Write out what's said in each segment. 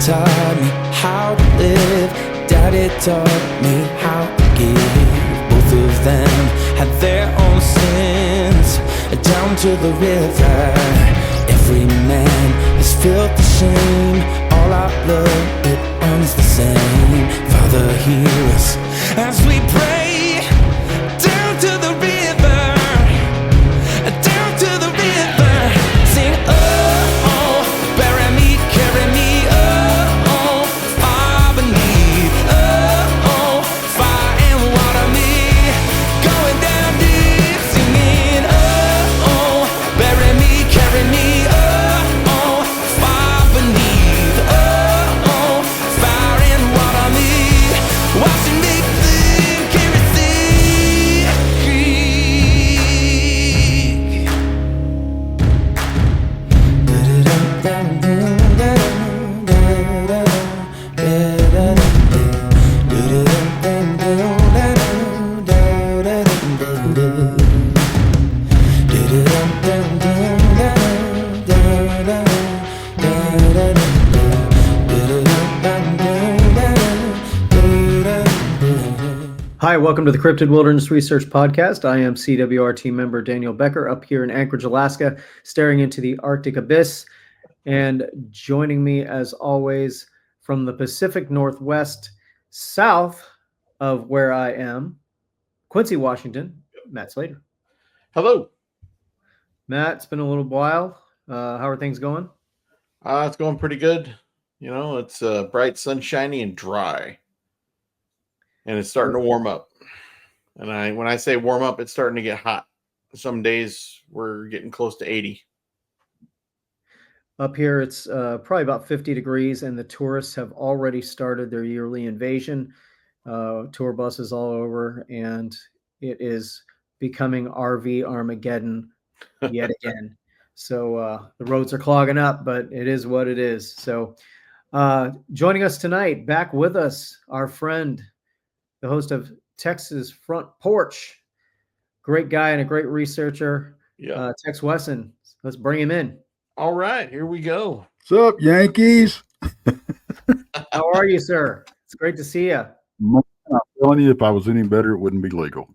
taught me how to live. Daddy taught me how to give. Both of them had their own sins. Down to the river, every man has felt the shame. All our blood, it runs the same. Father, hear us as we pray. Down to the river, down to the river. Sing, oh, oh, bury me, carry me, oh, oh, far beneath, oh, oh, fire and water me, going down deep, singing, oh, oh, bury me, carry me, oh, oh, far beneath, oh, oh, fire and water me, washing me clean, carry sea, Hi, welcome to the Cryptid Wilderness Research Podcast. I am CWR team member Daniel Becker up here in Anchorage, Alaska, staring into the Arctic abyss. And joining me, as always, from the Pacific Northwest, south of where I am, Quincy, Washington, Matt Slater. Hello. Matt, it's been a little while. How are things going? It's going pretty good. You know, it's bright, sunshiny, and dry. And it's starting to warm up. And when I say warm up, it's starting to get hot. Some days we're getting close to 80. Up here, it's probably about 50 degrees, and the tourists have already started their yearly invasion. Tour buses all over, and it is becoming RV Armageddon yet again. So the roads are clogging up, but it is what it is. So joining us tonight, back with us, our friend, the host of Texas Front Porch, great guy and a great researcher, Tex Wesson. Let's bring him in. All right, here we go. What's up, Yankees? How are you, sir? It's great to see you. I'm telling you, if I was any better, it wouldn't be legal.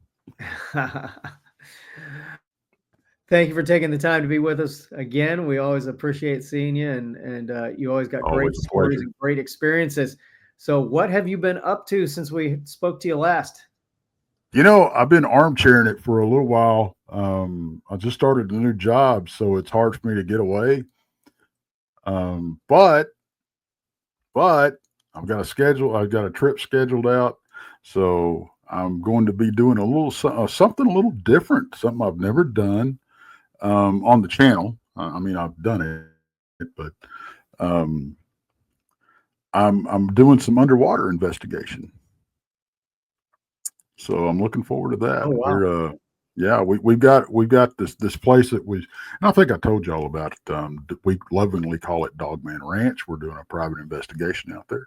Thank you for taking the time to be with us again. We always appreciate seeing you, and you always got great stories and great experiences. So what have you been up to since we spoke to you last? You know, I've been armchairing it for a little while. I just started a new job, so it's hard for me to get away. But I've got a trip scheduled out, so I'm going to be doing a little something a little different, something I've never done on the channel. I mean, I've done it, but I'm doing some underwater investigation. So I'm looking forward to that. Oh, wow. We've got this place that and I think I told you all about it. We lovingly call it Dogman Ranch. We're doing a private investigation out there.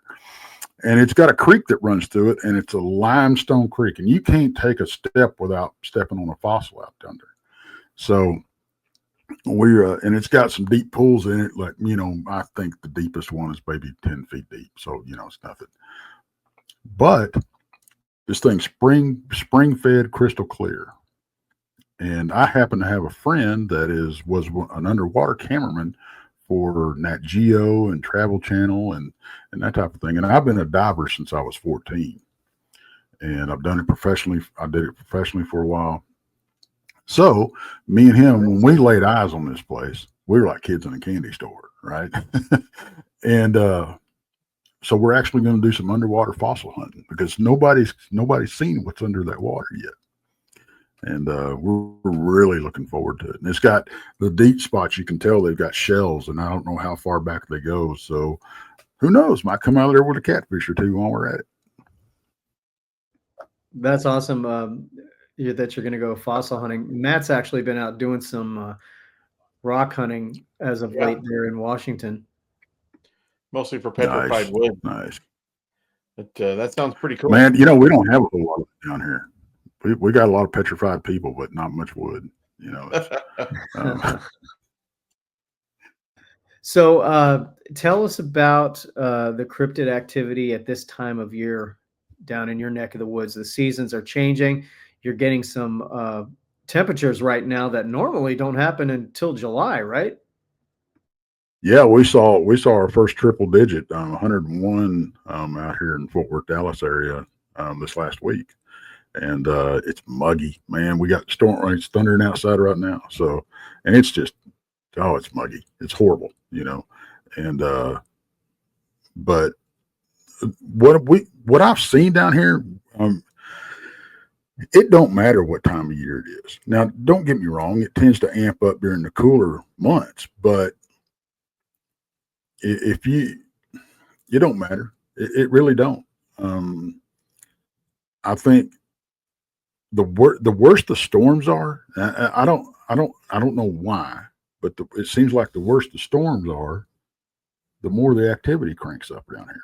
And it's got a creek that runs through it, and it's a limestone creek, and you can't take a step without stepping on a fossil out down there. So and it's got some deep pools in it. Like, you know, I think the deepest one is maybe 10 feet deep. So, you know, it's nothing. But this thing's spring fed, crystal clear. And I happen to have a friend that was an underwater cameraman for Nat Geo and Travel Channel and that type of thing. And I've been a diver since I was 14. And I've done it professionally. I did it professionally for a while. So me and him, when we laid eyes on this place, we were like kids in a candy store, right? And so we're actually going to do some underwater fossil hunting because nobody's seen what's under that water yet. And we're really looking forward to it. And it's got the deep spots. You can tell they've got shells, and I don't know how far back they go. So who knows? Might come out of there with a catfish or two while we're at it. That's awesome that you're going to go fossil hunting. Matt's actually been out doing some rock hunting as of late there in Washington. Mostly for petrified wood. Nice. But that sounds pretty cool. Man, you know, we don't have a whole lot of it down here. We got a lot of petrified people, but not much wood. You know. So tell us about the cryptid activity at this time of year down in your neck of the woods. The seasons are changing. You're getting some temperatures right now that normally don't happen until July, right? Yeah, we saw our first triple digit, 101, out here in Fort Worth, Dallas area, this last week, and it's muggy, man. We got storm, it's thundering outside right now, so, and it's just, oh, it's muggy, it's horrible, and but what I've seen down here, it don't matter what time of year it is. Now, don't get me wrong, it tends to amp up during the cooler months, but if it don't matter. It really don't. I think the worse the storms are. I don't know why, but it seems like the worse the storms are, the more the activity cranks up down here.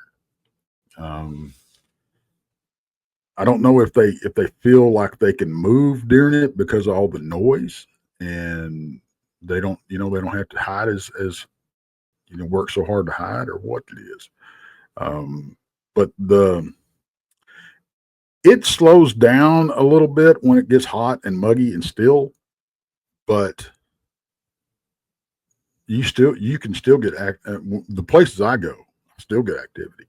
I don't know if they feel like they can move during it because of all the noise, and they don't have to hide as work so hard to hide, or what it is. But it slows down a little bit when it gets hot and muggy and still, but you can still get the places I go, still get activity.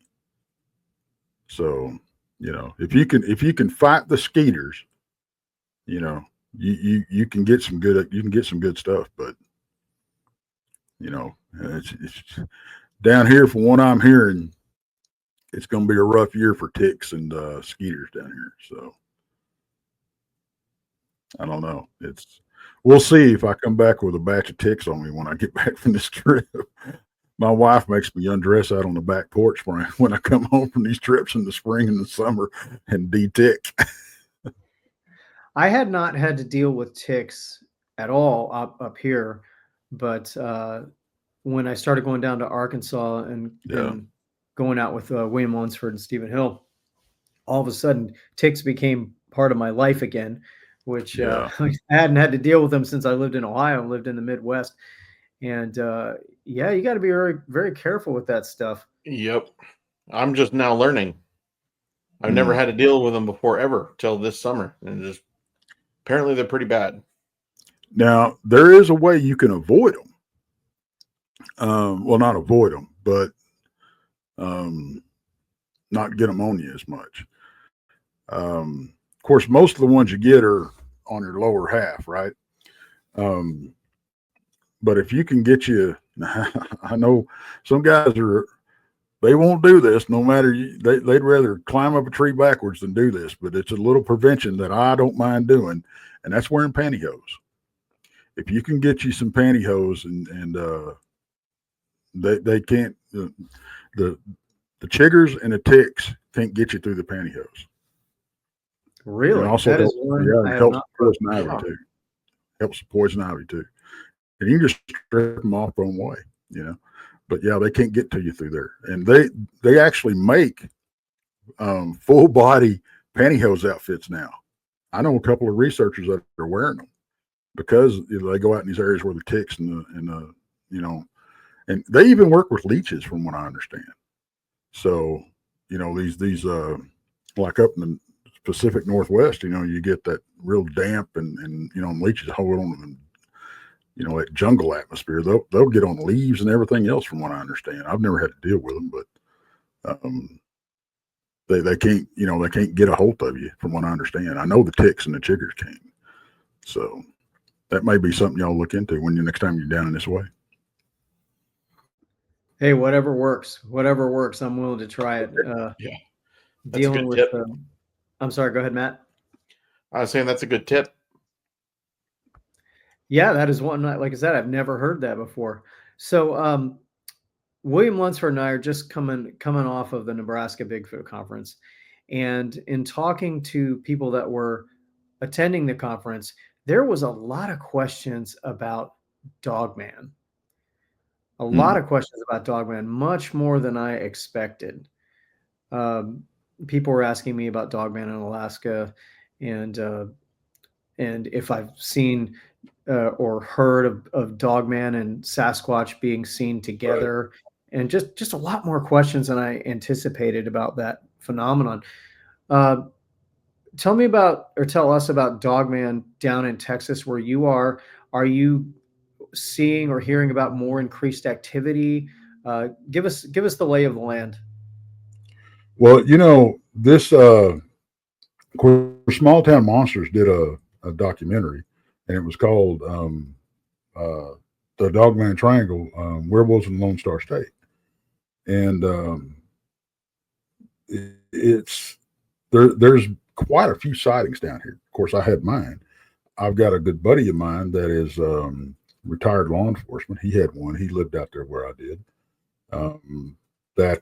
So, if you can fight the skeeters, you can get some good stuff, but it's down here, from what I'm hearing, it's going to be a rough year for ticks and skeeters down here. So I don't know. We'll see if I come back with a batch of ticks on me when I get back from this trip. My wife makes me undress out on the back porch when I come home from these trips in the spring and the summer and de-tick. I had not had to deal with ticks at all up here, but when I started going down to Arkansas and going out with William Lunsford and Stephen Hill, all of a sudden ticks became part of my life again, which I hadn't had to deal with them since I lived in Ohio and lived in the Midwest. And you got to be very, very careful with that stuff. Yep. I'm just now learning. I've never had to deal with them before ever till this summer. And just apparently they're pretty bad. Now, there is a way you can avoid them. Well, not avoid them, but not get them on you as much. Of course, most of the ones you get are on your lower half, right? But if you can get you, I know some guys they won't do this no matter, they'd rather climb up a tree backwards than do this, but it's a little prevention that I don't mind doing, and that's wearing pantyhose. If you can get you some pantyhose and they can't, the chiggers and the ticks can't get you through the pantyhose. Really? And also, that is one it helps poison ivy too. Helps poison ivy too. And you can just strip them off their own way, But yeah, they can't get to you through there. And they actually make full body pantyhose outfits now. I know a couple of researchers that are wearing them because they go out in these areas where the ticks and they even work with leeches, from what I understand. So, these like up in the Pacific Northwest, you get that real damp and leeches hold on to them. That jungle atmosphere, they'll get on leaves and everything else, from what I understand. I've never had to deal with them, but they can't, they can't get a hold of you, from what I understand. I know the ticks and the chiggers can't. So that may be something y'all look into next time you're down in this way. Hey, whatever works. I'm willing to try it. Dealing with, I'm sorry, go ahead, Matt. I was saying that's a good tip. Yeah, that is one. Like I said, I've never heard that before. So, William Lunsford and I are just coming off of the Nebraska Bigfoot conference, and in talking to people that were attending the conference, there was a lot of questions about Dogman. A lot of questions about Dogman, much more than I expected. People were asking me about Dogman in Alaska, and if I've seen or heard of Dogman and Sasquatch being seen together, and just a lot more questions than I anticipated about that phenomenon. Uh, Tell me about, or tell us about Dogman down in Texas where you are. Are you seeing or hearing about more increased activity? Give us the lay of the land. Well, this of course, Small Town Monsters did a documentary, and it was called uh, the Dogman Triangle, Werewolves in the Lone Star State, and it's there's quite a few sightings down here. Of course, I had mine. I've got a good buddy of mine that is retired law enforcement. He had one. He lived out there where I did. That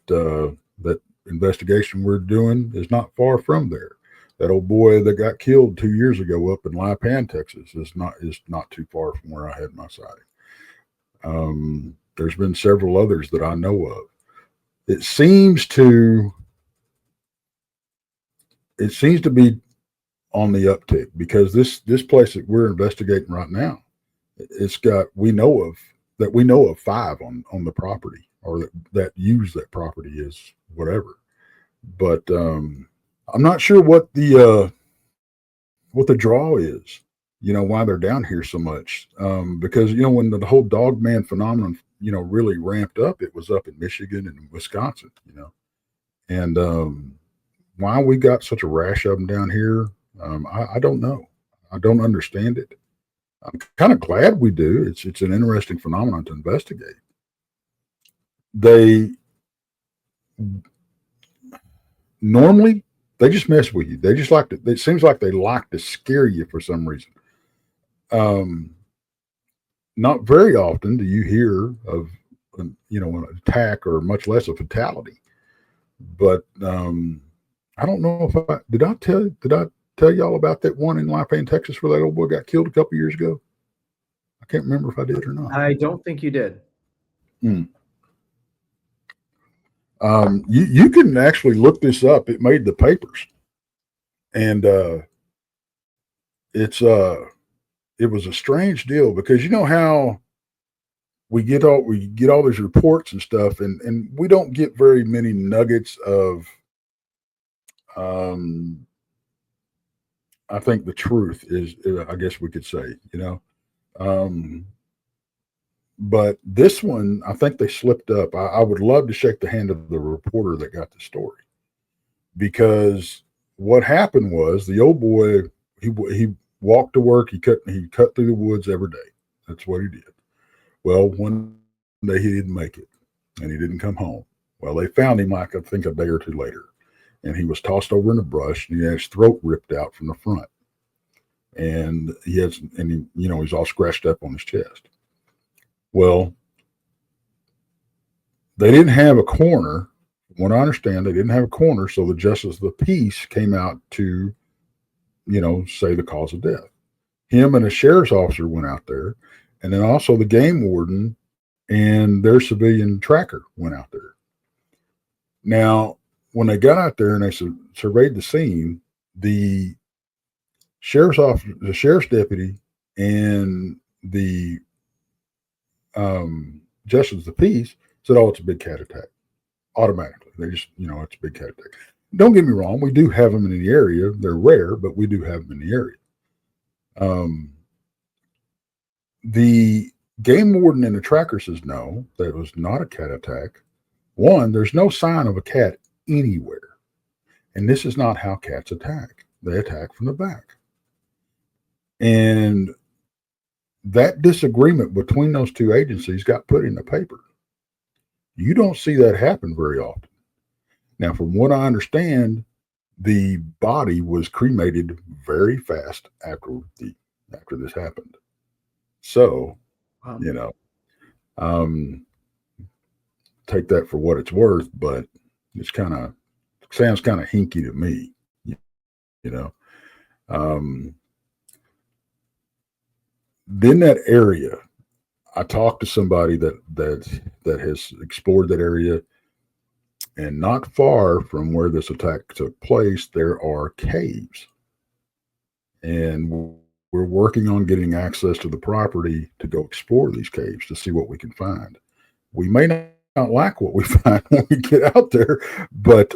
investigation we're doing is not far from there. That old boy that got killed 2 years ago up in Lipan, Texas, is not too far from where I had my sighting. There's been several others that I know of. It seems to be on the uptick because this place that we're investigating right now, it's got we know of 5 on the property, or that use that property as whatever. But I'm not sure what the draw is. Why they're down here so much. Because when the whole Dogman phenomenon really ramped up, it was up in Michigan and Wisconsin. And why we got such a rash of them down here, I don't know. I don't understand it. I'm kind of glad we do. It's an interesting phenomenon to investigate. Normally they just mess with you. They just like to. It seems like they like to scare you for some reason. Not very often do you hear of an attack or much less a fatality. But I don't know if did I tell y'all about that one in Lipan, Texas, where that old boy got killed a couple years ago? I can't remember if I did or not. I don't think you did. You can actually look this up. It made the papers, and it was a strange deal because you know how we get all these reports and stuff, and we don't get very many nuggets of I think the truth is, I guess we could say, but this one, I think they slipped up. I would love to shake the hand of the reporter that got the story, because what happened was the old boy, he walked to work. He cut through the woods every day. That's what he did. Well, one day he didn't make it, and he didn't come home. Well, they found him, like I think a day or two later, and he was tossed over in the brush, and he had his throat ripped out from the front, and he's all scratched up on his chest. Well, they didn't have a coroner. From what I understand, they didn't have a coroner, so the justice of the peace came out to, say the cause of death. Him and a sheriff's officer went out there, and then also the game warden and their civilian tracker went out there. Now, when they got out there and they surveyed the scene, the sheriff's officer, the sheriff's deputy, and the justice of the peace said, "Oh, it's a big cat attack." Automatically, they just, it's a big cat attack. Don't get me wrong, we do have them in the area. They're rare, but we do have them in the area. The game warden and the tracker says no, that was not a cat attack. One, there's no sign of a cat anywhere, and this is not how cats attack. They attack from the back, and that disagreement between those two agencies got put in the paper. You don't see that happen very often. Now, from what I understand, the body was cremated very fast after this happened. So, Wow. Take that for what it's worth, but it's sounds kind of hinky to me, Then that area, I talked to somebody that has explored that area, and not far from where this attack took place, there are caves, and we're working on getting access to the property to go explore these caves to see what we can find. We may not not like what we find when we get out there, but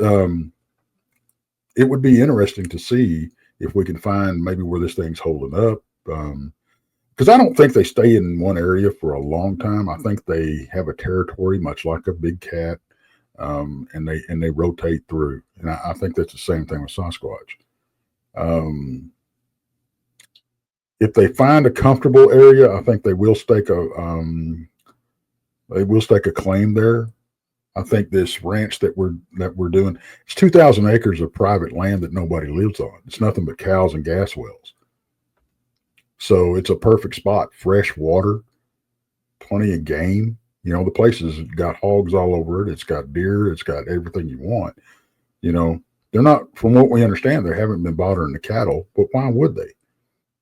it would be interesting to see if we can find maybe where this thing's holding up. Because I don't think they stay in one area for a long time. I think they have a territory, much like a big cat, and they rotate through. And I think that's the same thing with Sasquatch. If they find a comfortable area, I think they will stake a claim there. I think this ranch that we're doing, it's 2,000 acres of private land that nobody lives on. It's nothing but cows and gas wells. So it's a perfect spot. Fresh water, plenty of game. You know, the place has got hogs all over it. It's got deer. It's got everything you want. You know, they're not, from what we understand, they haven't been bothering the cattle, but why would they?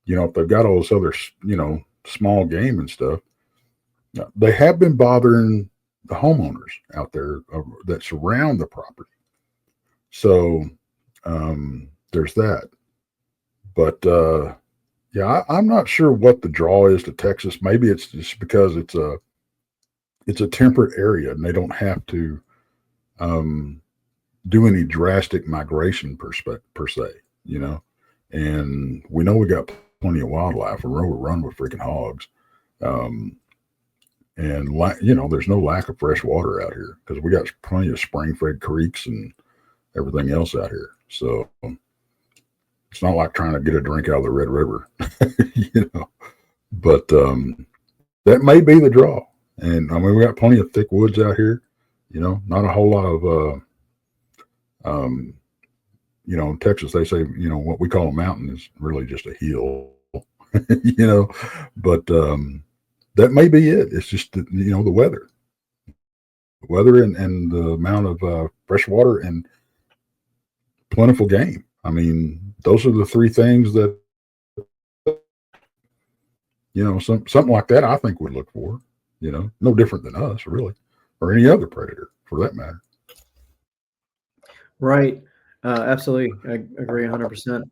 You know, if they've got all this other, you know, small game and stuff, they have been bothering the homeowners out there that surround the property. So there's that. But yeah, I'm not sure what the draw is to Texas. Maybe it's just because it's a temperate area and they don't have to do any drastic migration per se, you know. And we know we got plenty of wildlife. We're run with freaking hogs. And you know, there's no lack of fresh water out here because we got plenty of spring-fed creeks and everything else out here. So it's not like trying to get a drink out of the Red River, you know. But that may be the draw. And I mean, we got plenty of thick woods out here. You know, not a whole lot of you know, in Texas they say, you know, what we call a mountain is really just a hill, you know. But that may be it. It's just, you know, the weather and the amount of fresh water and plentiful game. I mean, those are the three things that, you know, something like that I think would look for, you know, no different than us really, or any other predator for that matter. Right. Absolutely. I agree 100%.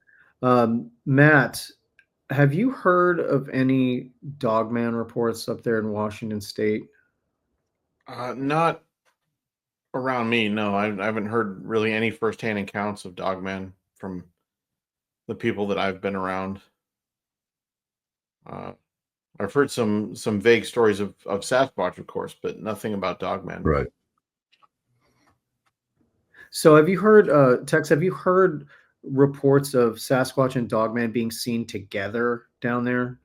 Matt, have you heard of any Dogman reports up there in Washington State? Not around me. No, I haven't heard really any firsthand accounts of Dogman from the people that I've been around. I've heard some vague stories of Sasquatch, of course, but nothing about Dogman. Right. So have you heard, Tex, have you heard reports of Sasquatch and Dogman being seen together down there?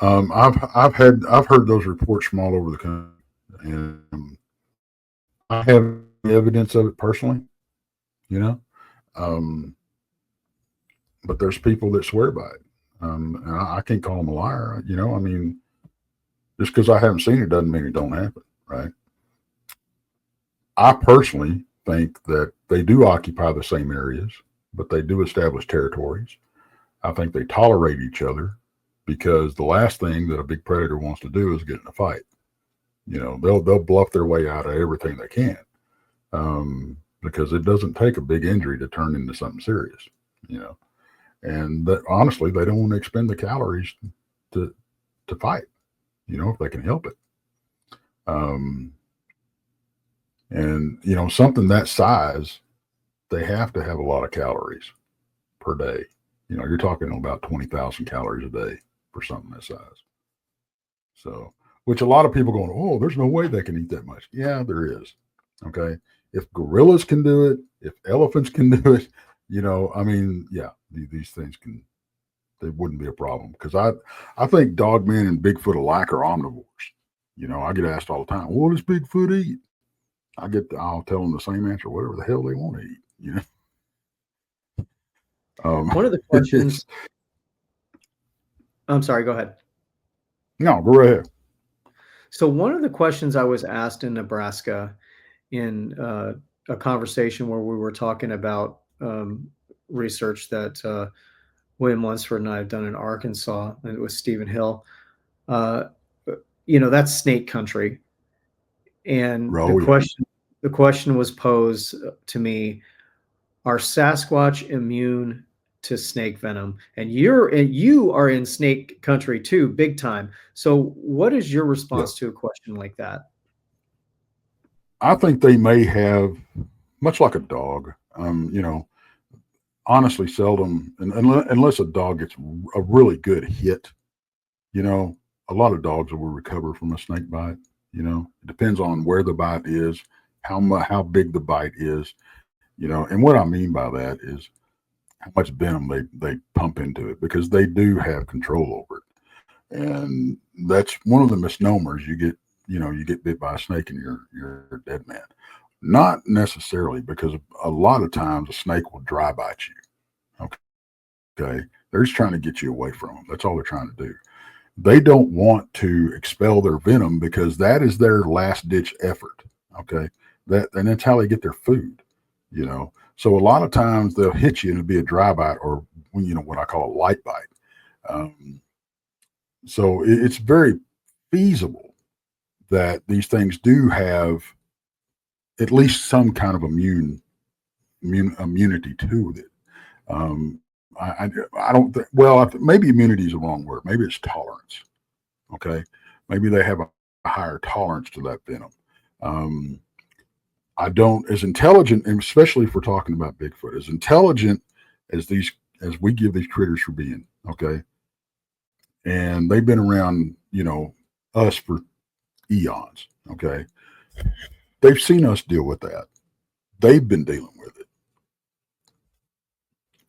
I've heard those reports from all over the country, and I have evidence of it personally, you know. But there's people that swear by it, and I can't call them a liar, you know. I mean, just because I haven't seen it doesn't mean it don't happen, right? I personally think that they do occupy the same areas, but they do establish territories. I think they tolerate each other because the last thing that a big predator wants to do is get in a fight. You know, they'll bluff their way out of everything they can, because it doesn't take a big injury to turn into something serious, you know. And that honestly, they don't want to expend the calories to fight, you know, if they can help it. And, you know, something that size, they have to have a lot of calories per day. You know, you're talking about 20,000 calories a day for something that size. So, which a lot of people going, oh, there's no way they can eat that much. Yeah, there is. Okay. If gorillas can do it, if elephants can do it, you know, I mean, yeah, these things they wouldn't be a problem. Because I think Dogman and Bigfoot alike are omnivores. You know, I get asked all the time, what does Bigfoot eat? I'll tell them the same answer, whatever the hell they want to eat, you know. One of the questions. I'm sorry, go ahead. No, go right ahead. So one of the questions I was asked in Nebraska in a conversation where we were talking about research that William Lunsford and I have done in Arkansas, and it was Stephen Hill. You know, that's snake country. And the question was posed to me, are Sasquatch immune to snake venom, and you are in snake country too, big time. So what is your response to a question like that? I think they may have, much like a dog, honestly, seldom, unless a dog gets a really good hit, a lot of dogs will recover from a snake bite. It depends on where the bite is, how big the bite is, and what I mean by that is how much venom they pump into it, because they do have control over it. And that's one of the misnomers. You get bit by a snake and you're a dead man. Not necessarily, because a lot of times a snake will dry bite you. Okay. They're just trying to get you away from them. That's all they're trying to do. They don't want to expel their venom, because that is their last ditch effort. Okay. And that's how they get their food, So a lot of times they'll hit you and it'll be a dry bite, or, what I call a light bite. So it's very feasible that these things do have at least some kind of immunity to it. I don't think, well, maybe immunity is the wrong word. Maybe it's tolerance. Okay. Maybe they have a higher tolerance to that venom. I don't, as intelligent, and especially if we're talking about Bigfoot, as intelligent as we give these critters for being, okay. And they've been around, us for eons. Okay. They've seen us deal with that. They've been dealing with it.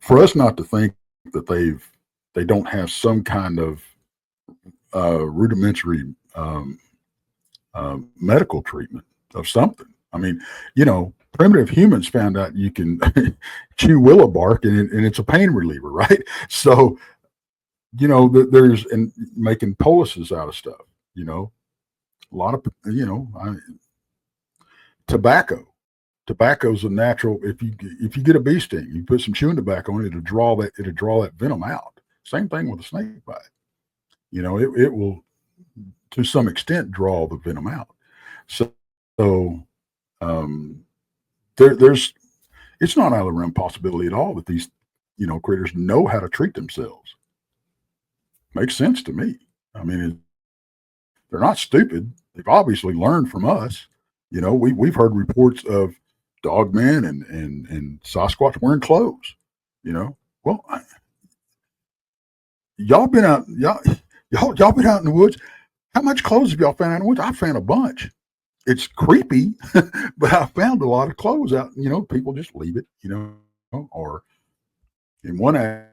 For us not to think that they don't have some kind of rudimentary medical treatment of something. I mean, primitive humans found out you can chew willow bark and it's a pain reliever, right? So, there's, and making policies out of stuff, a lot of, tobacco's a natural. If you get a bee sting, you put some chewing tobacco on it, it'll draw that venom out. Same thing with a snake bite. It will, to some extent, draw the venom out. So there's, it's not out of the realm possibility at all that these, critters know how to treat themselves. Makes sense to me. I mean, they're not stupid. They've obviously learned from us. We've heard reports of Dogman and Sasquatch wearing clothes. Well, y'all been out been out in the woods. How much clothes have y'all found out in the woods? I found a bunch. It's creepy, but I found a lot of clothes out. People just leave it. Or in one a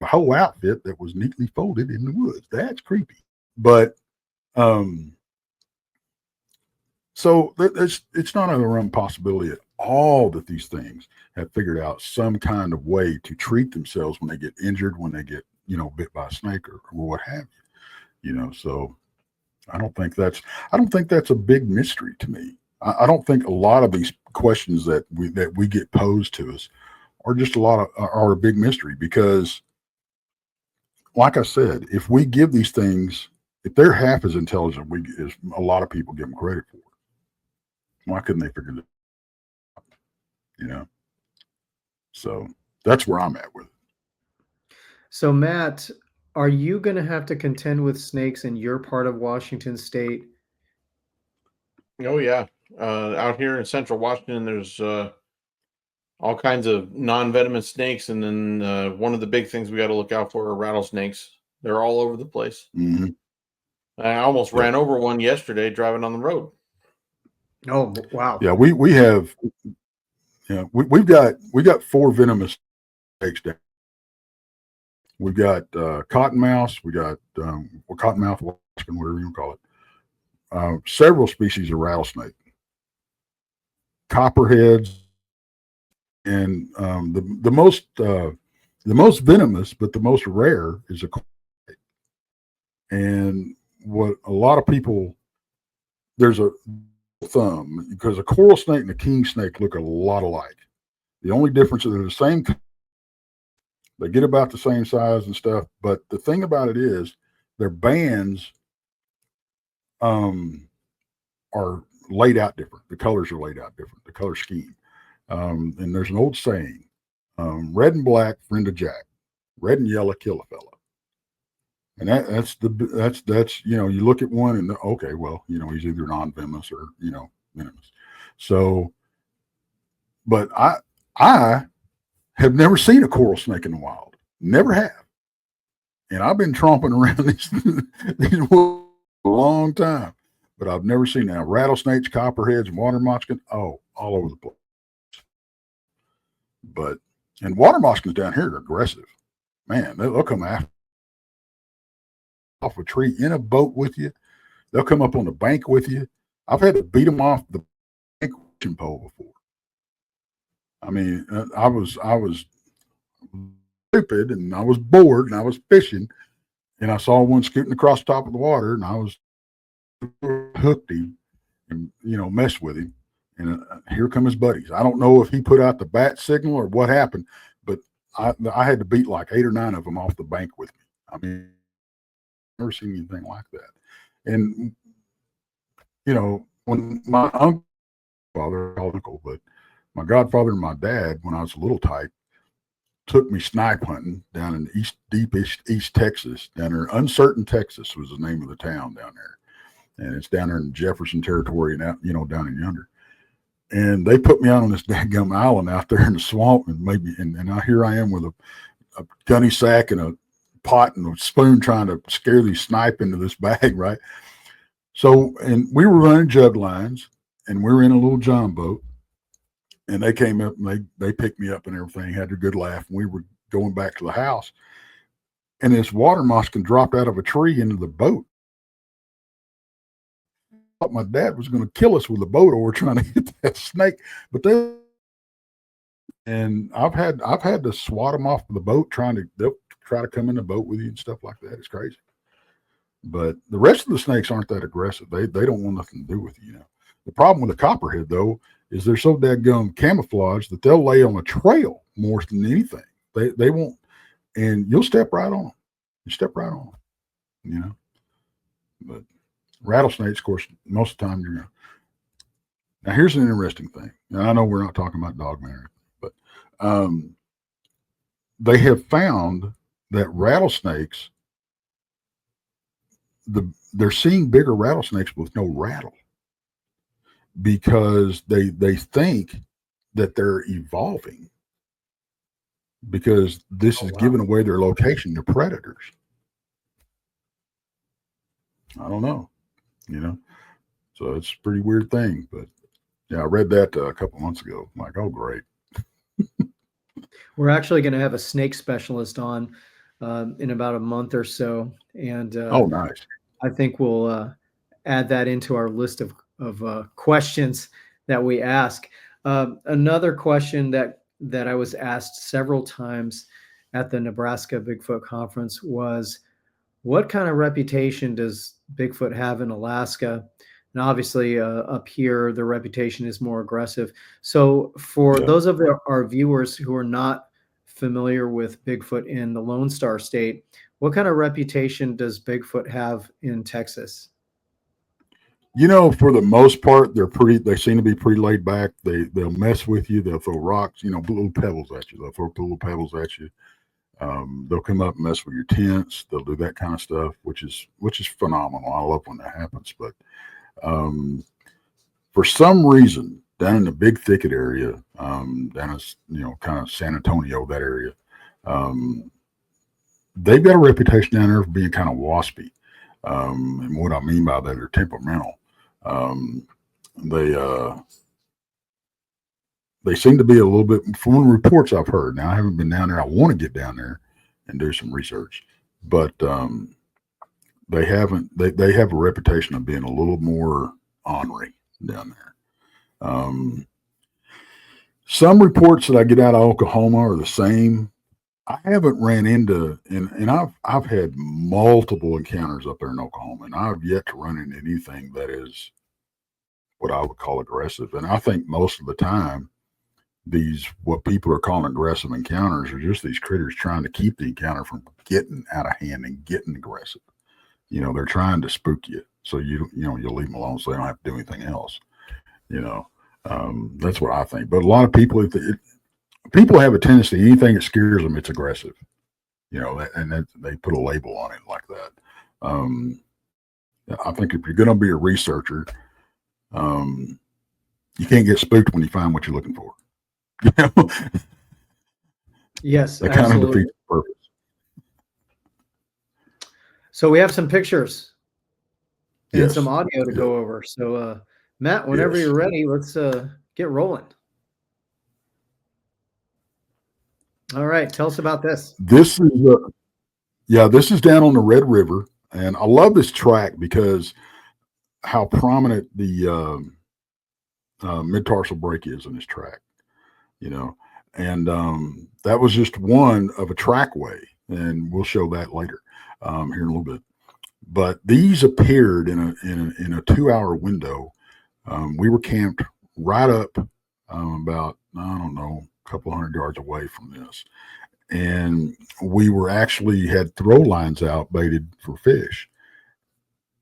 whole outfit that was neatly folded in the woods. That's creepy. But so it's not a realm possibility at all that these things have figured out some kind of way to treat themselves when they get injured, when they get, bit by a snake or what have you. So I don't think that's a big mystery to me. I don't think a lot of these questions that we get posed to us are just are a big mystery, because like I said, if we give these things, if they're half as intelligent as a lot of people give them credit for, why couldn't they figure it out? So that's where I'm at with it. So Matt, are you going to have to contend with snakes in your part of Washington State? Oh yeah. Out here in central Washington, there's all kinds of non-venomous snakes, and then one of the big things we got to look out for are rattlesnakes. They're all over the place. Mm-hmm. I almost ran over one yesterday driving on the road. Oh wow! Yeah, we have. Yeah, we got 4 venomous snakes down. We've got cottonmouth. We got cottonmouth, whatever you call it. Several species of rattlesnake, copperheads, and the most venomous, but the most rare, is a coral snake. And what a lot of people, there's a thumb, because a coral snake and a king snake look a lot alike. The only difference is they're the same. They get about the same size and stuff, but the thing about it is their bands are laid out different. The colors are laid out different. The color scheme. And there's an old saying Red and black, friend of Jack. Red and yellow, kill a fella. And that's you know, you look at one and okay, well, you know, he's either non-venomous or, you know, venomous. So, but I have never seen a coral snake in the wild. Never have. And I've been tromping around these woods a long time, but I've never seen now rattlesnakes, copperheads, water mosquitoes, all over the place. But and water mosquitoes down here are aggressive. Man, they'll come off a tree in a boat with you. They'll come up on the bank with you. I've had to beat them off the bank pole before. I mean, I was stupid and I was bored and I was fishing and I saw one scooting across the top of the water and I was hooked him and, you know, messed with him. And here come his buddies. I don't know if he put out the bat signal or what happened, but I had to beat like 8 or 9 of them off the bank with me. I mean, I've never seen anything like that. And, you know, when my uncle, but my godfather and my dad, when I was a little type, took me snipe hunting down in deep East Texas, down there. Uncertain, Texas was the name of the town down there. And it's down there in Jefferson Territory and out, you know, down in yonder. And they put me out on this daggum island out there in the swamp, and here I am with a gunny sack and a pot and a spoon trying to scare these snipe into this bag, right? So, and we were running jug lines, and we were in a little john boat, and they came up and they picked me up and everything, had a good laugh, and we were going back to the house, and this water mosquito dropped out of a tree into the boat. I thought my dad was going to kill us with a boat oar trying to hit that snake, but I've had to swat them off the boat they'll try to come in the boat with you and stuff like that. It's crazy. But the rest of the snakes aren't that aggressive. They don't want nothing to do with you, you know. The problem with the copperhead though is they're so dadgum camouflaged that they'll lay on a trail more than anything. They won't, and you'll step right on them. You step right on them, you know. But rattlesnakes, of course, most of the time you're going to. Now, here's an interesting thing. Now, I know we're not talking about Dogman, but they have found that rattlesnakes, they're seeing bigger rattlesnakes with no rattle because they think that they're evolving because this is giving away their location to predators. I don't know. You know, so it's a pretty weird thing, but yeah, I read that a couple months ago. I'm like, oh, great. We're actually going to have a snake specialist on in about a month or so, and oh, nice. I think we'll add that into our list of questions that we ask. Another question that I was asked several times at the Nebraska Bigfoot Conference was, what kind of reputation does Bigfoot have in Alaska? And obviously up here, the reputation is more aggressive. So for those of our viewers who are not familiar with Bigfoot in the Lone Star State, what kind of reputation does Bigfoot have in Texas? You know, for the most part, they seem to be pretty laid back. They'll mess with you. They'll throw rocks, you know, little pebbles at you. They'll throw little pebbles at you. They'll come up and mess with your tents. They'll do that kind of stuff, which is phenomenal. I love when that happens. But for some reason, down in the Big Thicket area, down in, you know, kind of San Antonio, that area, they've got a reputation down there for being kind of waspy. And what I mean by that, they're temperamental. They seem to be a little bit, from the reports I've heard. Now, I haven't been down there. I want to get down there and do some research, but they have a reputation of being a little more ornery down there. Some reports that I get out of Oklahoma are the same. I haven't ran into, and I've had multiple encounters up there in Oklahoma, and I've yet to run into anything that is what I would call aggressive. And I think most of the time, what people are calling aggressive encounters are just these critters trying to keep the encounter from getting out of hand and getting aggressive. You know, they're trying to spook you, so you'll leave them alone, so they don't have to do anything else. You know, that's what I think. But a lot of people, people have a tendency, anything that scares them, it's aggressive, they put a label on it like that. I think if you're going to be a researcher, you can't get spooked when you find what you're looking for. Yes, that kind of absolutely. defeats the purpose. So we have some pictures and Yes. some audio to go over. So Matt, whenever you're ready, let's get rolling. All right, tell us about this. This is this is down on the Red River, and I love this track because how prominent the mid-tarsal break is in this track, and that was just one of a trackway, and we'll show that later here in a little bit. But these appeared in a 2-hour window. We were camped right up about, I don't know, a couple hundred yards away from this, and we were actually had throw lines out baited for fish,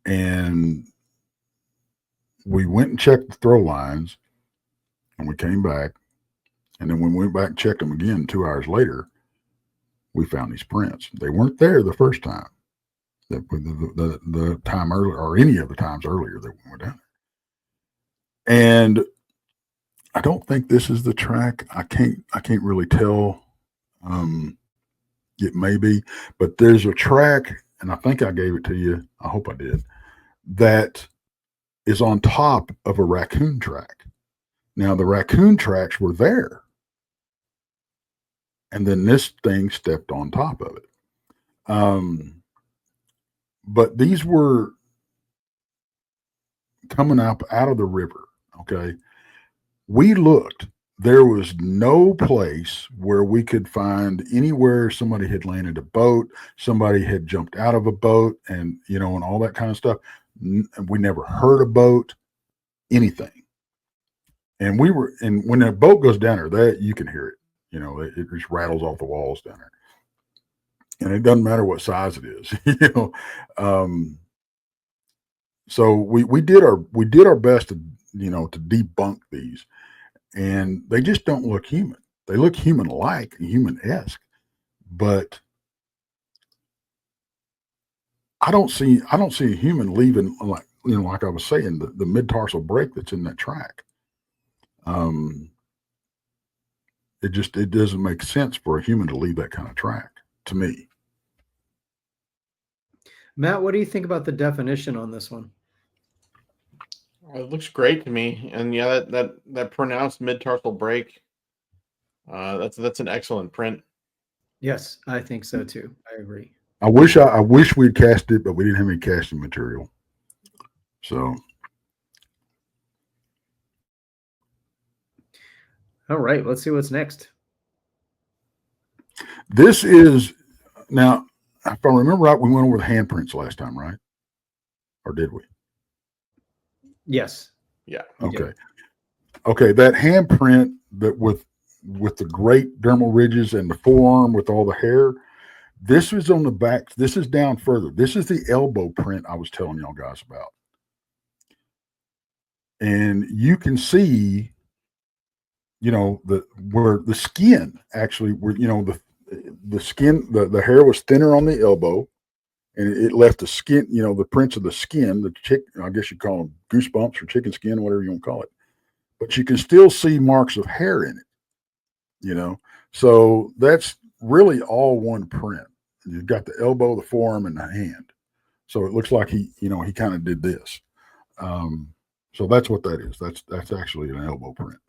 and we went and checked the throw lines, and we came back, and then when we went back and checked them again 2 hours later, we found these prints. They weren't there the first time, the time earlier, or any of the times earlier that we went down there. And I don't think this is the track. I can't really tell. It may be, but there's a track, and I think I gave it to you. I hope I did. That is on top of a raccoon track. Now the raccoon tracks were there, and then this thing stepped on top of it. But these were coming up out of the river. Okay. We looked, there was no place where we could find anywhere somebody had landed a boat, somebody had jumped out of a boat, and, and all that kind of stuff. We never heard a boat, anything. And when a boat goes down there, that you can hear it, it just rattles off the walls down there. And it doesn't matter what size it is, So we did our best to, to debunk these, and they just don't look human. They look human-like, human-esque, but I don't see a human leaving, like I was saying, the mid-tarsal break that's in that track. It doesn't make sense for a human to leave that kind of track, to me. Matt, what do you think about the definition on this one? It looks great to me, and yeah, that pronounced mid-tarsal break, that's an excellent print. Yes, I think so too. I agree. I wish we'd cast it, but we didn't have any casting material. So, all right, let's see what's next. This is now, if I remember right, we went over the handprints last time, right? Or did we? Yes. Yeah. Okay. Okay. That handprint that with the great dermal ridges and the forearm with all the hair, this was on the back. This is down further. This is the elbow print I was telling y'all guys about. And you can see, where the skin actually, the skin, the hair was thinner on the elbow, and it left the skin, the prints of the skin, I guess you call them goosebumps or chicken skin, whatever you want to call it. But you can still see marks of hair in it, So that's really all one print. You've got the elbow, the forearm, and the hand. So it looks like he kind of did this. So that's what that is. That's actually an elbow print.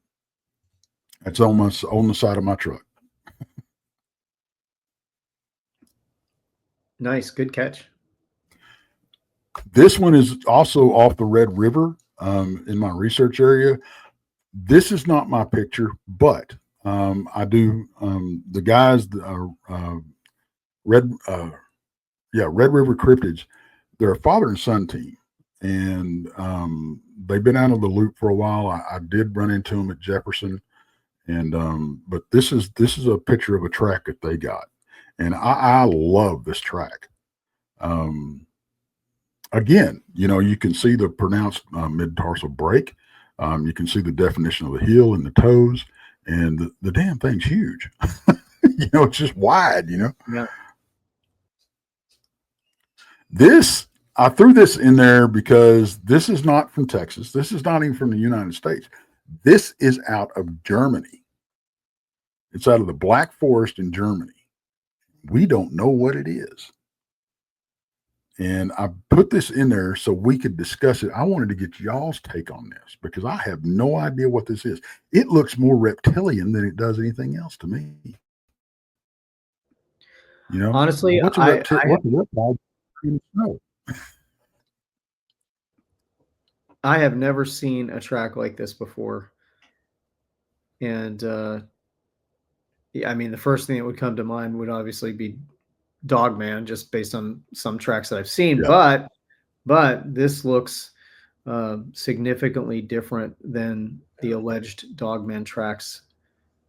It's almost on the side of my truck. Nice. Good catch. This one is also off the Red River in my research area. This is not my picture, but I do the guys Red River Cryptids. They're a father and son team, and they've been out of the loop for a while. I did run into them at Jefferson, and but this is a picture of a track that they got, and I love this track. Again, you can see the pronounced mid-tarsal break. You can see the definition of the heel and the toes, and the damn thing's huge. It's just wide. Yeah. This, I threw this in there because this is not from Texas. This is not even from the United States. This is out of Germany. It's out of the Black Forest in Germany. We don't know what it is. And I put this in there so we could discuss it. I wanted to get y'all's take on this because I have no idea what this is. It looks more reptilian than it does anything else to me. Honestly, what's a reptile in the snow? I have never seen a track like this before. And I mean, the first thing that would come to mind would obviously be Dogman, just based on some tracks that I've seen. Yeah. But this looks significantly different than the alleged Dogman tracks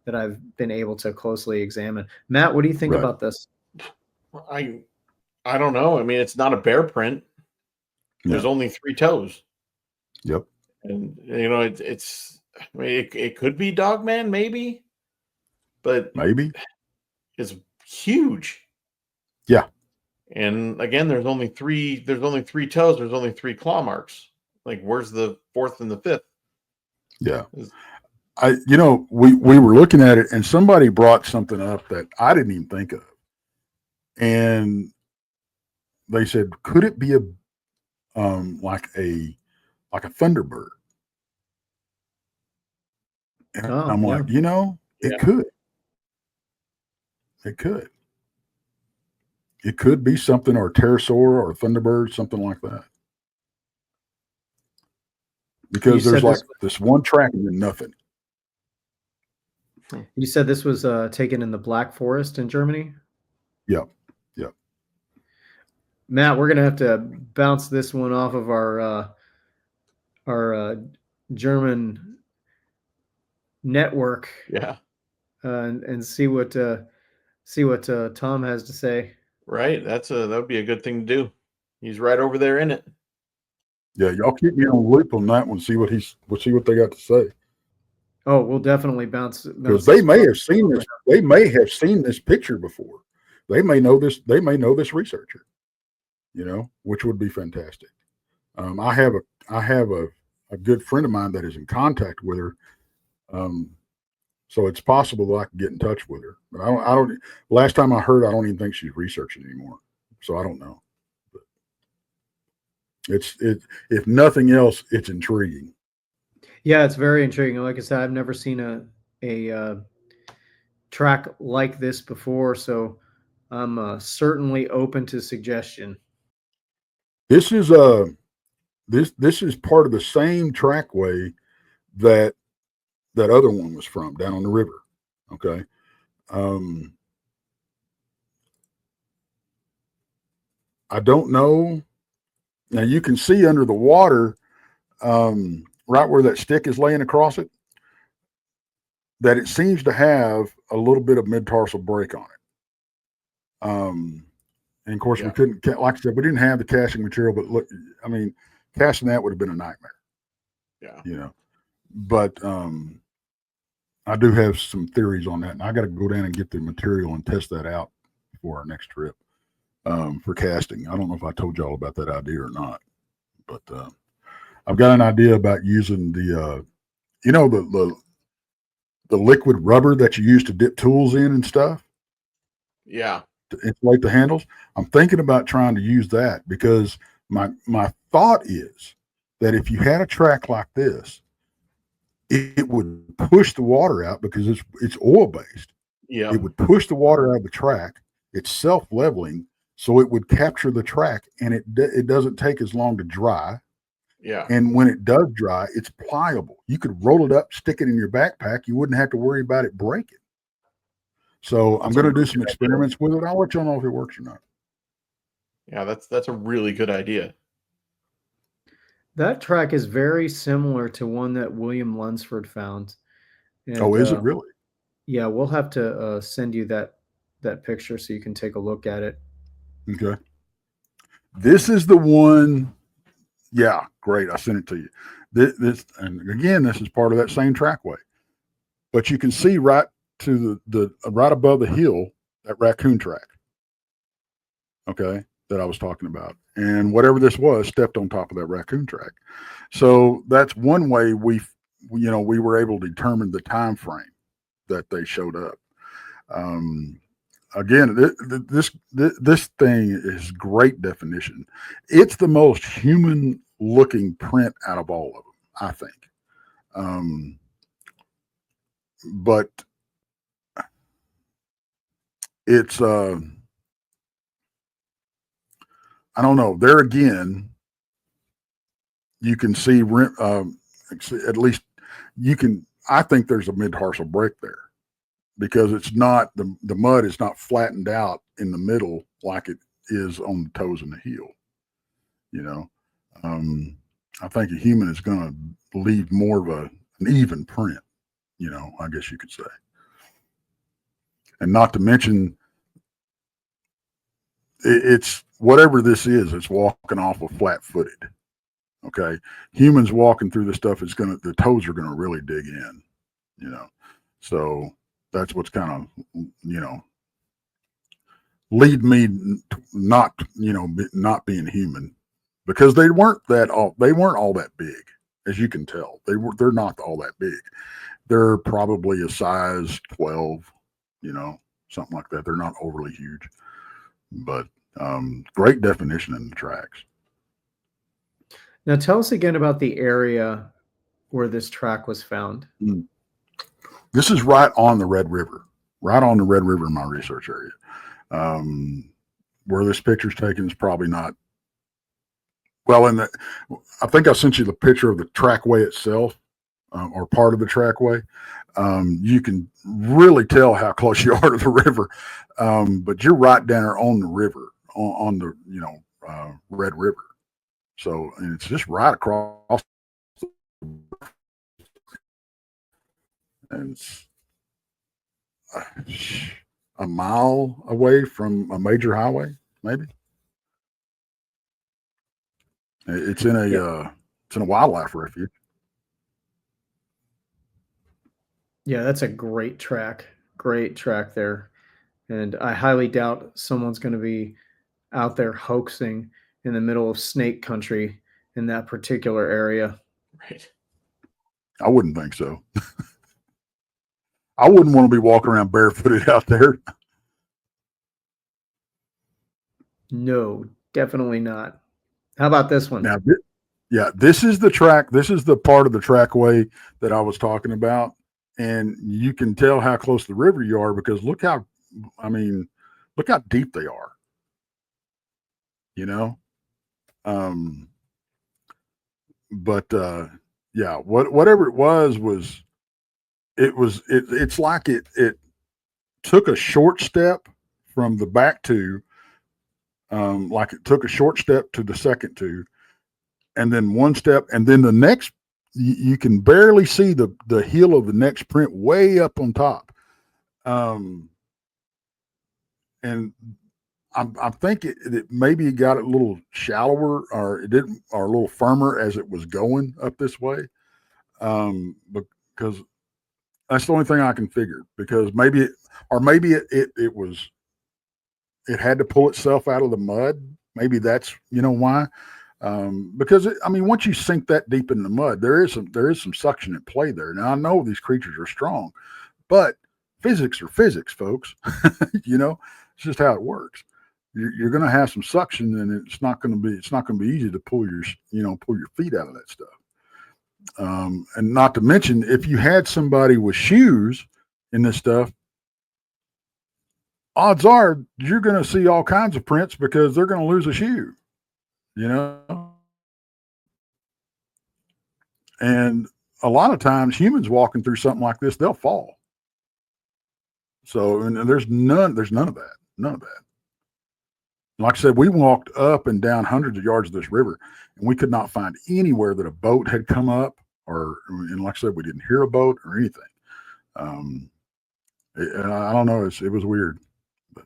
that I've been able to closely examine. Matt, what do you think about this? I don't know. I mean, it's not a bear print. There's only 3 toes. Yep. And it's I mean, it could be Dogman, maybe, but maybe it's huge. Yeah. And again, there's only 3 toes, there's only 3 claw marks. Like, where's the 4th and the 5th? Yeah. We were looking at it and somebody brought something up that I didn't even think of. And they said, could it be like a Thunderbird? And I'm like, it could. It could. It could be something, or pterosaur or Thunderbird, something like that. Because there's like this one track and then nothing. You said this was taken in the Black Forest in Germany? Yep. Matt, we're gonna have to bounce this one off of our German network. Yeah. And see what Tom has to say. Right. That would be a good thing to do. He's right over there in it. Yeah, y'all keep me on loop on that one. We'll see what they got to say. Oh, we'll definitely bounce because they may have seen this. They may have seen this picture before. They may know this. They may know this researcher. Which would be fantastic. I have a good friend of mine that is in contact with her. So it's possible that I can get in touch with her. But I don't. Last time I heard, I don't even think she's researching anymore. So I don't know. But if nothing else, it's intriguing. Yeah, it's very intriguing. Like I said, I've never seen a track like this before, so I'm certainly open to suggestion. This is this is part of the same trackway that other one was from, down on the river. Okay. I don't know. Now you can see under the water, right where that stick is laying across it, that it seems to have a little bit of mid-tarsal break on it. And of course, we couldn't, like I said, we didn't have the casting material, but look, I mean, casting that would have been a nightmare. Yeah. But I do have some theories on that, and I got to go down and get the material and test that out for our next trip for casting. I don't know if I told y'all about that idea or not, but I've got an idea about using the liquid rubber that you use to dip tools in and stuff. Yeah. To inflate the handles. I'm thinking about trying to use that because my thought is that if you had a track like this, it would push the water out because it's oil based. Yeah. It would push the water out of the track. It's self-leveling, so it would capture the track, and it doesn't take as long to dry. Yeah. And when it does dry, it's pliable. You could roll it up, stick it in your backpack. You wouldn't have to worry about it breaking. So I'm going to do some experiments with it. I'll let y'all know if it works or not. Yeah, that's a really good idea. That track is very similar to one that William Lunsford found. And, is it really? Yeah, we'll have to send you that picture so you can take a look at it. Okay. This is the one. Yeah, great. I sent it to you. This and again, this is part of that same trackway. but you can see right to the right above the hill that raccoon track. Okay, that I was talking about, and whatever this was stepped on top of that raccoon track. So that's one way we were able to determine the time frame that they showed up. Again, this thing is great definition. It's the most human looking print out of all of them, I think. But it's I don't know. There again, you can see at least you can. I think there's a mid-tarsal break there because it's not the mud is not flattened out in the middle like it is on the toes and the heel. You know, I think a human is going to leave more of an even print. You know, I guess you could say, and not to mention it's whatever this is. It's walking off of flat-footed. Okay, humans walking through this stuff is the toes are gonna really dig in, you know. So that's what's kind of lead me not not being human because they weren't all that big, as you can tell. They're not all that big. They're probably a size 12, something like that. They're not overly huge, but great definition in the tracks. Now tell us again about the area where this track was found. This is right on the Red River in my research area. Where this picture's taken is probably not well. I think I sent you the picture of the trackway itself, or part of the trackway. You can really tell how close you are to the river, but you're right down there on the river, on the Red River. So, and it's just right across, and it's a mile away from a major highway, maybe. It's in a wildlife refuge. Yeah, that's a great track there, and I highly doubt someone's going to be out there hoaxing in the middle of snake country in that particular area. Right. I wouldn't think so. I wouldn't want to be walking around barefooted out there. No, definitely not. How about this one? Now, this is the track. This is the part of the trackway that I was talking about. And you can tell how close to the river you are because look how deep they are. Whatever it was it's like it took a short step from the back two, like it took a short step to the second two, and then one step, and then the next you can barely see the heel of the next print way up on top. And I think it maybe got a little shallower or it didn't, or a little firmer as it was going up this way. Because that's the only thing I can figure, because maybe it had to pull itself out of the mud. Maybe that's, why. Because once you sink that deep in the mud, there is some suction at play there. Now I know these creatures are strong, but physics are physics, folks. It's just how it works. You're going to have some suction, and it's not going to be easy to pull your feet out of that stuff. And not to mention, if you had somebody with shoes in this stuff, odds are you're going to see all kinds of prints because they're going to lose a shoe. And a lot of times humans walking through something like this, they'll fall. So, and there's none of that. None of that. Like I said, we walked up and down hundreds of yards of this river, and we could not find anywhere that a boat had come up, and like I said, we didn't hear a boat or anything. I don't know. It was weird. But.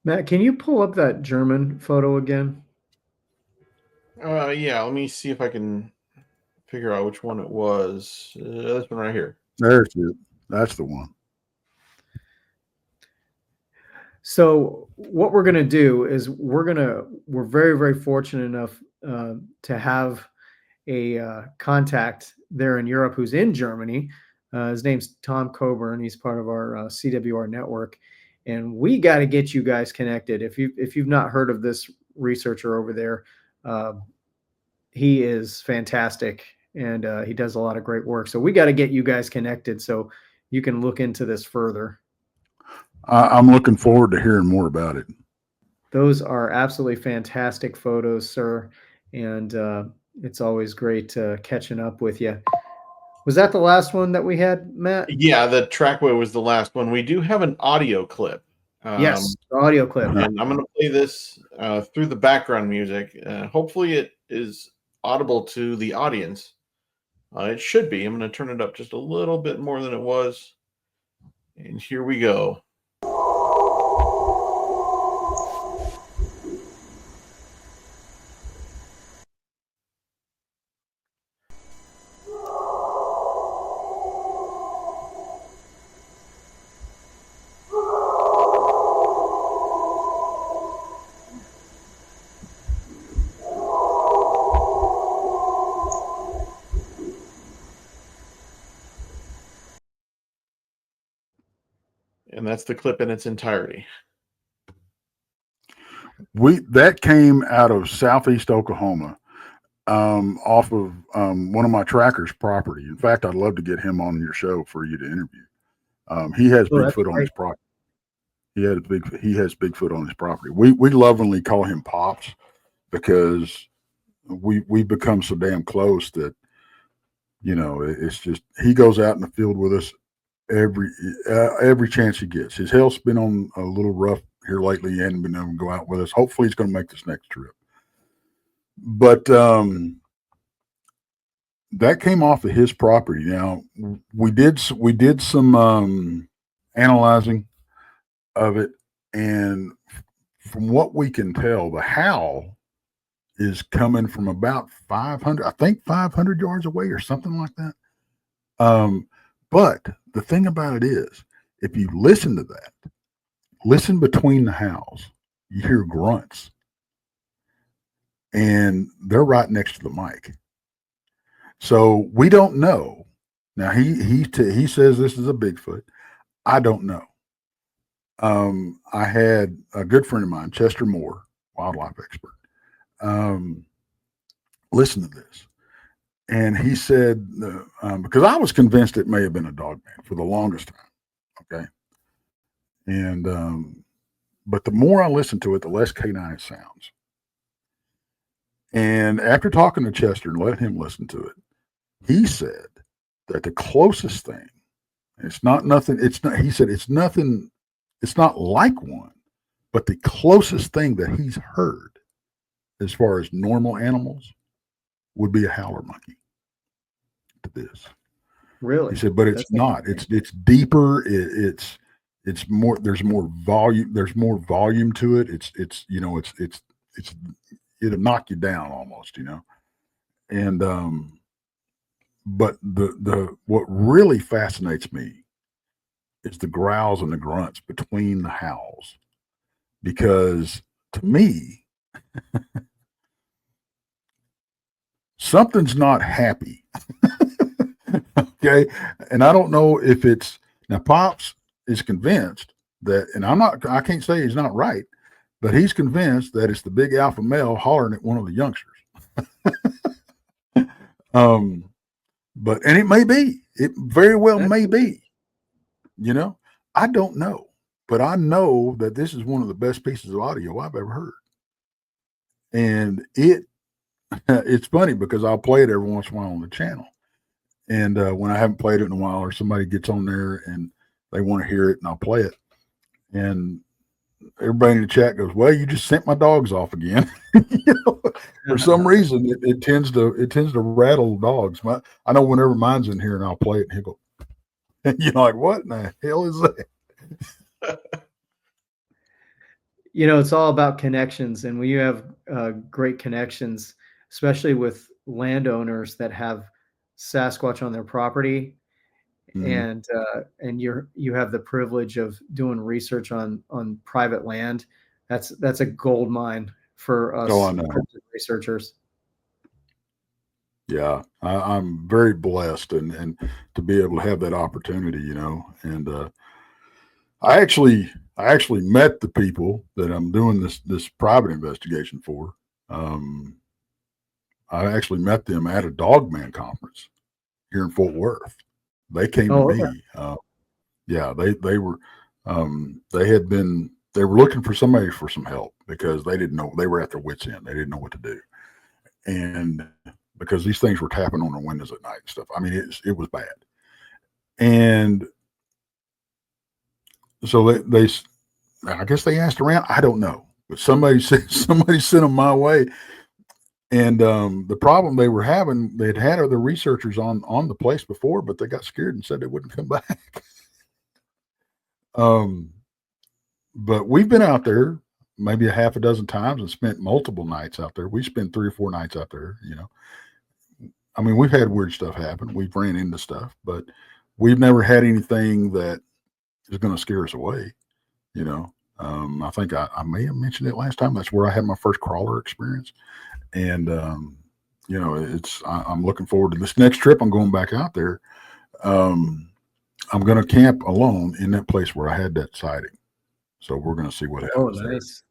Matt, can you pull up that German photo again? Yeah. Let me see if I can figure out which one it was. This one right here. There's it. That's the one. So what we're going to do is we're very, very fortunate enough to have a contact there in Europe who's in Germany. His name's Tom Coburn. He's part of our CWR network, and we got to get you guys connected. If you've not heard of this researcher over there, he is fantastic, and he does a lot of great work. So we got to get you guys connected so you can look into this further. I'm looking forward to hearing more about it. Those are absolutely fantastic photos, sir, and it's always great catching up with you. Was that the last one that we had, Matt? Yeah, the trackway was the last one. We do have an audio clip. Yes, the audio clip. And I'm going to play this through the background music. Hopefully it is audible to the audience. It should be. I'm going to turn it up just a little bit more than it was. And here we go. And that's the clip in its entirety. That came out of Southeast Oklahoma, off of one of my tracker's property. In fact, I'd love to get him on your show for you to interview. He has Bigfoot on his property. He has Bigfoot on his property. We lovingly call him Pops because we become so damn close that, you know, it's just, he goes out in the field with us every chance he gets. His health's been on a little rough here lately. He hadn't been able to go out with us. Hopefully he's going to make this next trip. But that came off of his property. Now we did some analyzing of it, and from what we can tell, the howl is coming from about 500 yards away or something like that. But the thing about it is, if you listen to that, listen between the howls, you hear grunts, and they're right next to the mic. So we don't know. Now he says this is a Bigfoot. I don't know. I had a good friend of mine, Chester Moore, wildlife expert, listen to this. And he said, because I was convinced it may have been a Dogman for the longest time. Okay. And, but the more I listened to it, the less canine it sounds. And after talking to Chester and letting him listen to it, he said that the closest thing, he said, it's not like one, but the closest thing that he's heard as far as normal animals would be a howler monkey to this. Really? He said, but it's not. It's deeper. It's more. There's more volume. There's more volume to it. It'll knock you down almost, you know. And but the what really fascinates me is the growls and the grunts between the howls, because to me, something's not happy. Okay. And I don't know if it's, now Pops is convinced that, and I can't say he's not right, but he's convinced that it's the big alpha male hollering at one of the youngsters. But, and it may be, it very well may be, you know, I don't know, but I know that this is one of the best pieces of audio I've ever heard. And it's funny because I'll play it every once in a while on the channel. And when I haven't played it in a while, or somebody gets on there and they want to hear it, and I'll play it. And everybody in the chat goes, "Well, you just sent my dogs off again." You know, for some reason, it tends to rattle dogs. I know whenever mine's in here and I'll play it, and he'll go, you know, like, what in the hell is that? You know, it's all about connections, and when you have great connections, especially with landowners that have Sasquatch on their property, Mhm. and you have the privilege of doing research on private land, that's a gold mine for Oh, I us know. cryptid researchers. Yeah, I'm very blessed and to be able to have that opportunity, and I actually met the people that I'm doing this private investigation for. Um, I actually met them at a Dogman conference here in Fort Worth. They came to Oh, okay. me. Yeah, they were they were looking for somebody for some help because they didn't know, they were at their wits end. They didn't know what to do, and because these things were tapping on their windows at night and stuff. I mean, it was bad, and so they I guess they asked around. I don't know, but somebody sent them my way. And the problem they were having, they'd had other researchers on the place before, but they got scared and said they wouldn't come back. um, but we've been out there maybe a half a dozen times and spent multiple nights out there. We spent 3 or 4 nights out there. I mean, we've had weird stuff happen. We've ran into stuff, but we've never had anything that is going to scare us away. I think I may have mentioned it last time. That's where I had my first crawler experience. And, I'm looking forward to this next trip. I'm going back out there. I'm going to camp alone in that place where I had that sighting. So we're going to see what Oh, happens there. nice.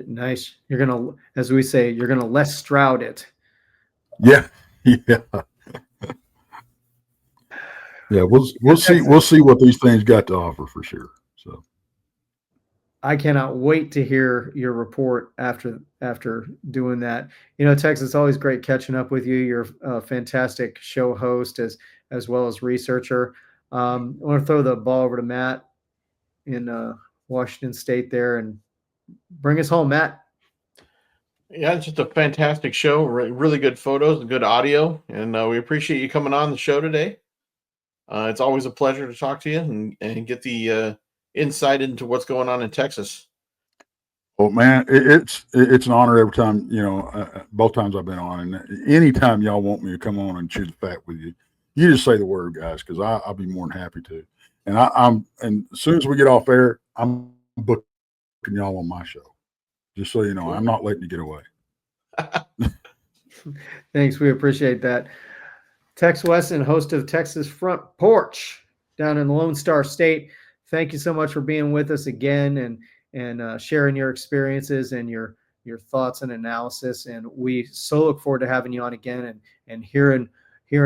Nice. You're gonna, as we say, you're gonna Les Stroud it. Yeah. Yeah. Yeah. We'll see what these things got to offer for sure. So I cannot wait to hear your report after doing that. Tex, it's always great catching up with you. You're a fantastic show host as well as researcher. I want to throw the ball over to Matt in Washington State there and bring us home, Matt. Yeah, it's just a fantastic show. Really good photos and good audio, and we appreciate you coming on the show today. It's always a pleasure to talk to you and get the insight into what's going on in Texas. well, man, it's an honor every time, both times I've been on, and anytime y'all want me to come on and chew the fat with you, you just say the word, guys, because I'll be more than happy to. And as soon as we get off air, I'm booking y'all on my show. Just so you know, I'm not letting you get away. Thanks, we appreciate that. Tex Wesson, host of Texas Front Porch down in the Lone Star State. Thank you so much for being with us again and sharing your experiences and your thoughts and analysis. And we so look forward to having you on again and hearing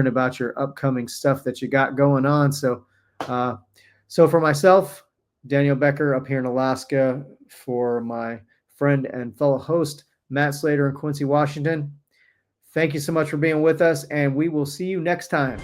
about your upcoming stuff that you got going on. So for myself, Daniel Becker up here in Alaska, for my friend and fellow host, Matt Slater in Quincy, Washington. Thank you so much for being with us, and we will see you next time.